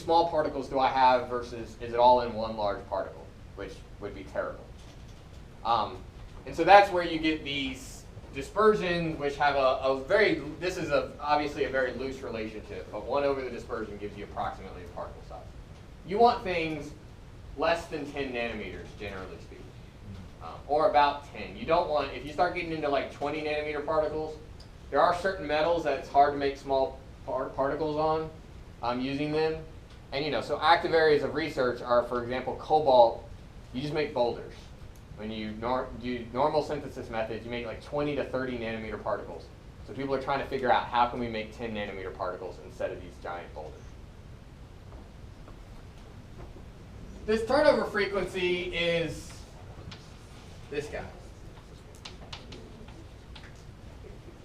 small particles do I have versus is it all in one large particle, which would be terrible. And so that's where you get these dispersions, which have this is obviously a very loose relationship, but 1 over the dispersion gives you approximately the particle size. You want things less than 10 nanometers, generally speaking, or about 10. You don't want, if you start getting into like 20 nanometer particles, there are certain metals that it's hard to make small particles on using them. And so active areas of research are, for example, cobalt. You just make boulders. When you do normal synthesis methods, you make like 20 to 30 nanometer particles. So people are trying to figure out how can we make 10 nanometer particles instead of these giant boulders. This turnover frequency is this guy.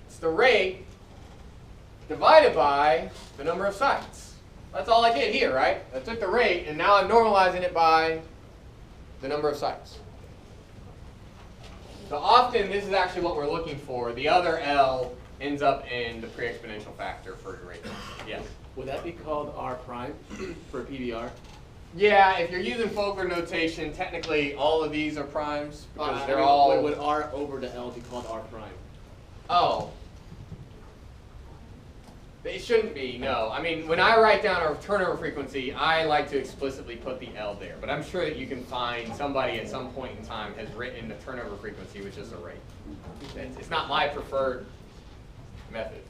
It's the rate divided by the number of sites. That's all I did here, right? I took the rate, and now I'm normalizing it by the number of sites. So often, this is actually what we're looking for. The other L ends up in the pre-exponential factor for your rate. Yes? Would that be called R prime for PBR? Yeah, if you're using Folger notation, technically all of these are primes because they're all. Would R over the L be called R prime? Oh. It shouldn't be, no. I mean, when I write down our turnover frequency, I like to explicitly put the L there. But I'm sure that you can find somebody at some point in time has written the turnover frequency, which is a rate. It's not my preferred method.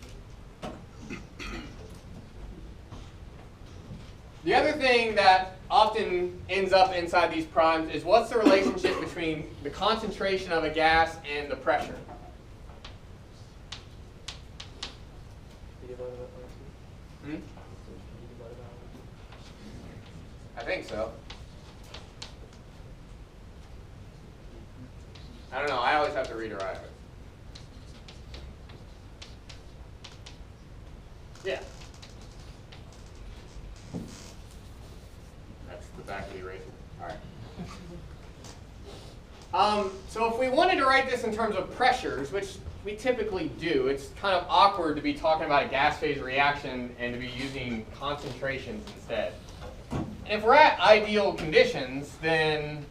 The other thing that often ends up inside these primes is what's the relationship between the concentration of a gas and the pressure? Hmm? I think so. I don't know. I always have to read or write it. Yeah. That's the back of the eraser. All right. So if we wanted to write this in terms of pressures, which we typically do, it's kind of awkward to be talking about a gas phase reaction and to be using concentrations instead. And if we're at ideal conditions, then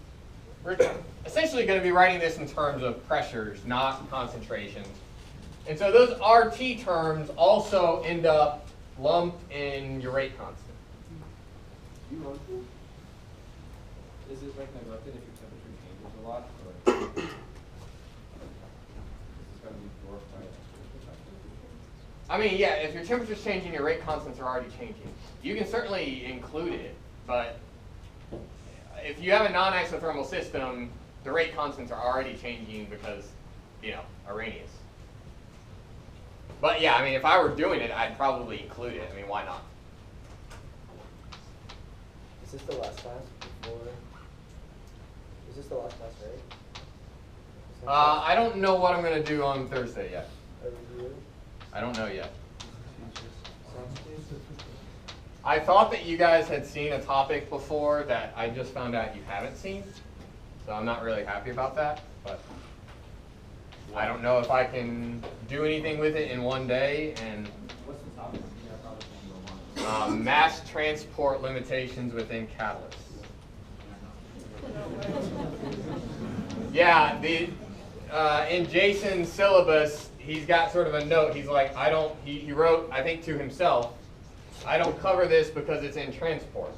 we're essentially going to be writing this in terms of pressures, not concentrations. And so those RT terms also end up lumped in your rate constant. Is this like neglected if your temperature changes a lot? Or is this going to be dwarfed by I mean, yeah, if your temperature's changing, your rate constants are already changing. You can certainly include it, but if you have a non-isothermal system, the rate constants are already changing because, Arrhenius. But yeah, I mean, if I were doing it, I'd probably include it. I mean, why not? Is this the last class before? Is this the last class, right? I don't know what I'm going to do on Thursday yet. A review? I don't know yet. I thought that you guys had seen a topic before that I just found out you haven't seen. So I'm not really happy about that. But I don't know if I can do anything with it in one day. And what's the topic? Yeah, probably mass transport limitations within catalysts. Yeah, in Jason's syllabus, he's got sort of a note. He's like, he wrote, I think to himself, I don't cover this because it's in transport.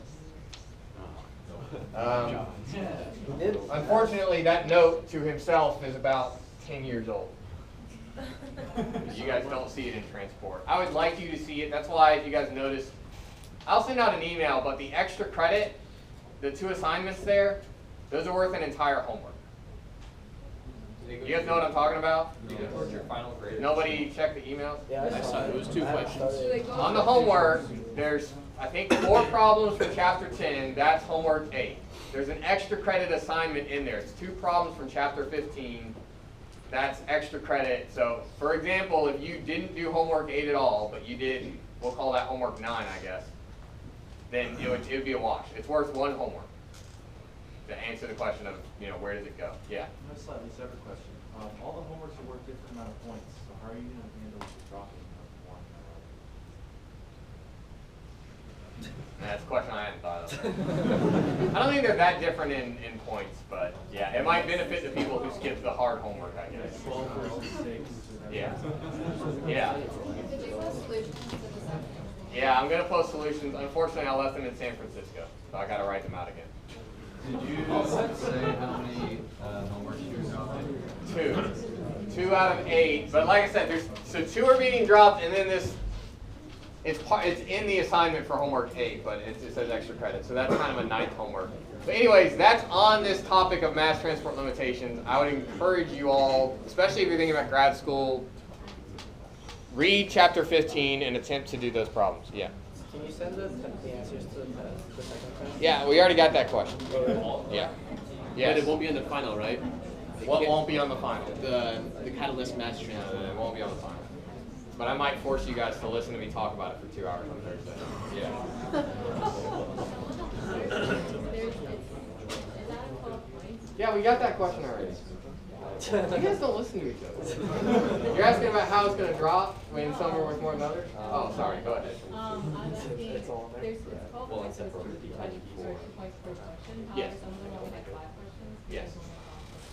Unfortunately, that note to himself is about 10 years old. You guys don't see it in transport. I would like you to see it. That's why, if you guys notice, I'll send out an email, but the extra credit, the 2 assignments there, those are worth an entire homework. You guys know what I'm talking about? towards your final grade. Nobody checked the emails? Yeah, I saw it. It was 2 questions. On the homework, there's, I think, 4 problems for chapter 10. That's homework 8. There's an extra credit assignment in there. It's 2 problems from chapter 15. That's extra credit. So, for example, if you didn't do homework 8 at all, but you did, we'll call that homework 9, I guess, then it would be a wash. It's worth 1 homework to answer the question of, where does it go? Yeah. I have a slightly separate question. All the homeworks are worth different amount of points, so how are you going to handle the dropping of one? That's a question I hadn't thought of. I don't think they're that different in points, but yeah, it might benefit the people who skip the hard homework, I guess. 12 versus 6. Yeah. Yeah. Did you post solutions to the section? Yeah, I'm gonna post solutions. Unfortunately, I left them in San Francisco, so I gotta write them out again. Did you say how many homework you dropped? 2. 2 out of 8. But like I said, so 2 are being dropped, and then it's in the assignment for homework 8, but it says extra credit, so that's kind of a 9th homework. But anyways, that's on this topic of mass transport limitations. I would encourage you all, especially if you're thinking about grad school, read chapter 15 and attempt to do those problems. Yeah. Can you send the answers to the second test? Yeah, we already got that question. Yeah. But Yes. it won't be on the final, right? What won't be on the final? The catalyst mass No, transfer. it won't be on the final. But I might force you guys to listen to me talk about it for 2 hours on Thursday. Yeah. Is that a 12 points? Yeah, we got that question already. You guys don't listen to each other. You're asking about how it's going to drop when some are worth more than others? Oh, sorry. Go ahead. I was asking, It's all in there? there's 12 Well, points, so except it's for 2 the questions, IQ4. or 2 points per question. Yes. However, some of them only had 5 questions. Yes. Some only had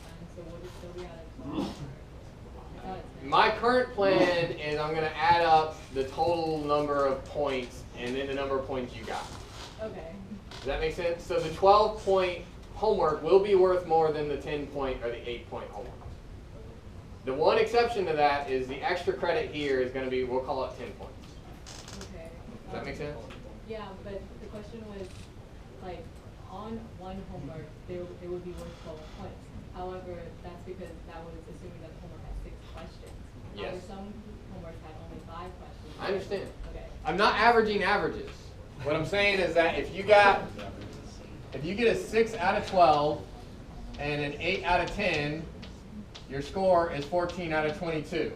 10, so would it still be out of 12? I thought it's 10. My current plan is I'm going to add up the total number of points and then the number of points you got. Okay. Does that make sense? So the 12-point homework will be worth more than the 10-point or the 8-point homework. The one exception to that is the extra credit here is going to be, we'll call it 10 points. Okay. Does that make sense? Yeah, but the question was, like, on one homework, it would be worth 12 points. However, that's because that was assuming that the homework had 6 questions. Yes. However, some homeworks had only 5 questions. I understand. Okay. I'm not averaging averages. What I'm saying is that if you get a 6 out of 12 and an 8 out of 10, your score is 14 out of 22.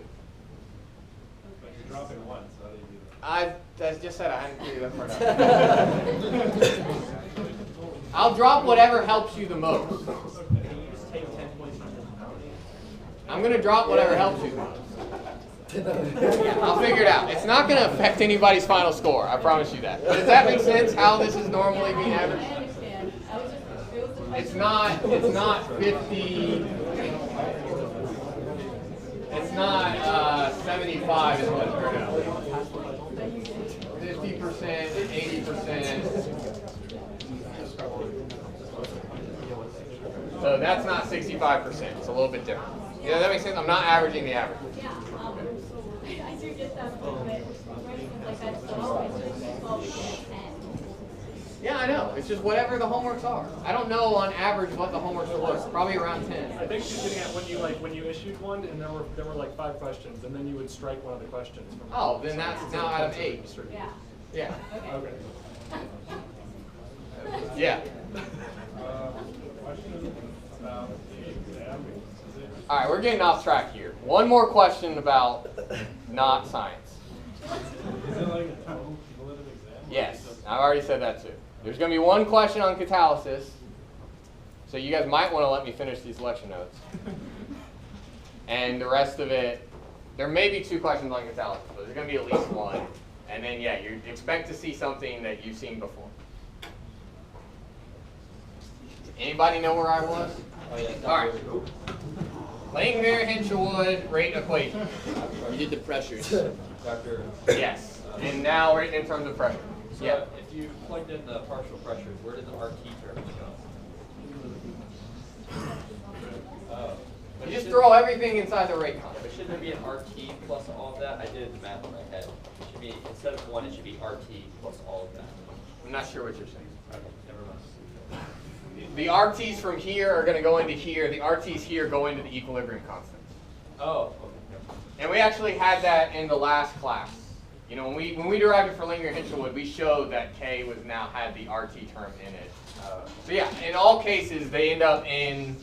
But you're dropping one, so how do you do that? I just said I hadn't figured that part out. I'll drop whatever helps you the most. Can you just take 10 points from this penalty? I'm going to drop whatever helps you the most. Yeah, I'll figure it out. It's not going to affect anybody's final score. I promise you that. But does that make sense? How this is normally being I averaged? understand. I was just, it was the question. It's not 50. It's not 75 is what it turned out. 50%, 80%. So that's not 65%. It's a little bit different. Yeah, that makes sense. I'm not averaging the average. Yeah, I do get that point, but for instance, like that 12, it's just 12 to 10. Yeah, I know. It's just whatever the homeworks are. I don't know on average what the homeworks were. Probably around 10. I think she's getting at when you issued one and there were like 5 questions and then you would strike one of the questions from. Oh, then that's now out of 8. Yeah. Yeah. Okay. Okay. Yeah. Question about the exam. Is it All right, we're getting off track here. One more question about not science. Is it like a total cumulative exam? Yes, I've already said that too. There's going to be one question on catalysis, so you guys might want to let me finish these lecture notes. And the rest of it, there may be 2 questions on catalysis, but there's going to be at least one. And then, yeah, you expect to see something that you've seen before. Anybody know where I was? Oh, yeah. All right. Langmuir-Hinshelwood rate equation. You did the pressures. Dr. Yes. And now we're in terms of pressure. So Yeah. if you plugged in the partial pressures, where did the RT terms go? Oh. But You just should- throw everything inside the rate constant. But shouldn't there be an RT plus all of that? I did the math in my head. It should be, instead of 1, it should be RT plus all of that. I'm not sure what you're saying. Okay, never mind. The RTs from here are going to go into here. The RTs here go into the equilibrium constants. Oh, okay. Never mind. And we actually had that in the last class. You know, when we derived it for Langmuir-Hinshelwood, we showed that K was now had the RT term in it. So yeah, in all cases, they end up in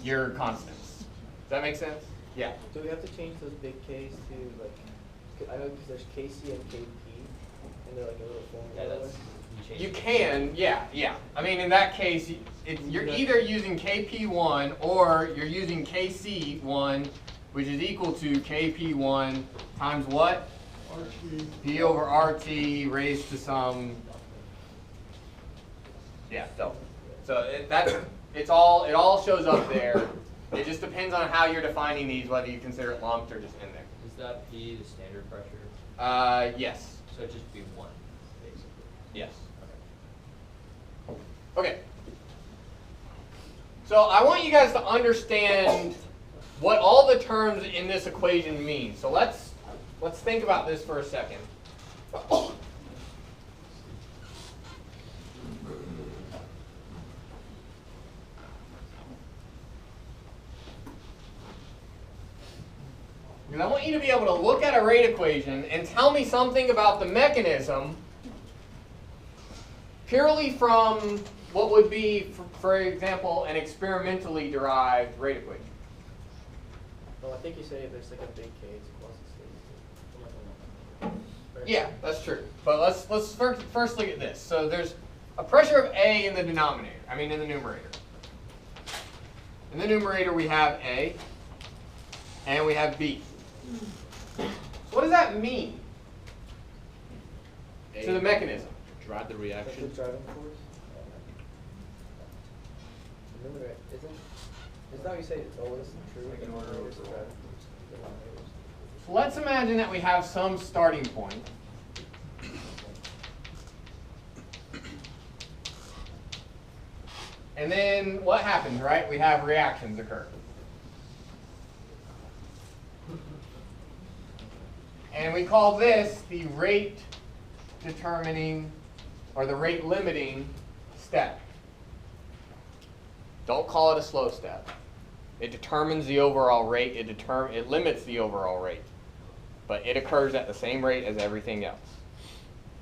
your constants. Does that make sense? Yeah. Do we have to change those big Ks to like, I know because there's KC and KP, and they're like a little formula. Yeah, that's, You can, yeah. I mean, in that case, you're either using KP1 or you're using KC1, which is equal to KP1 times what? P over RT raised to some Yeah. So, So it all shows up there. It just depends on how you're defining these, whether you consider it lumped or just in there. is that P the standard pressure? Yes. So it'd just be 1, basically. Yes. Okay. So I want you guys to understand what all the terms in this equation mean. So let's think about this for a second. Because I want you to be able to look at a rate equation and tell me something about the mechanism purely from what would be, for example, an experimentally derived rate equation. Well, I think you say there's like a big K, it's equal to state. Right? Yeah, that's true. But let's first look at this. So there's a pressure of A in the denominator. In the numerator. In the numerator we have A, and we have B. So what does that mean to the mechanism? Drive the That's the reaction. driving force. Remember, isn't that what you say? It's always true. Like in order Numerators overall. are driving force. Denominators. So let's imagine that we have some starting point. And then what happens, right? We have reactions occur. And we call this the rate determining, or the rate limiting step. Don't call it a slow step. It determines the overall rate. It limits the overall rate. But it occurs at the same rate as everything else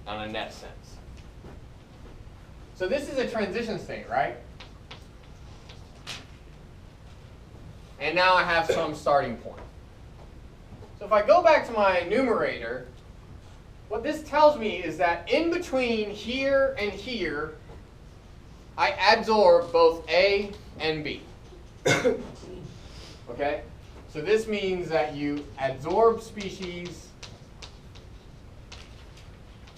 on a net sense. So this is a transition state, right? And now I have some starting point. So if I go back to my numerator, what this tells me is that in between here and here, I adsorb both A and B. Okay? So this means that you adsorb species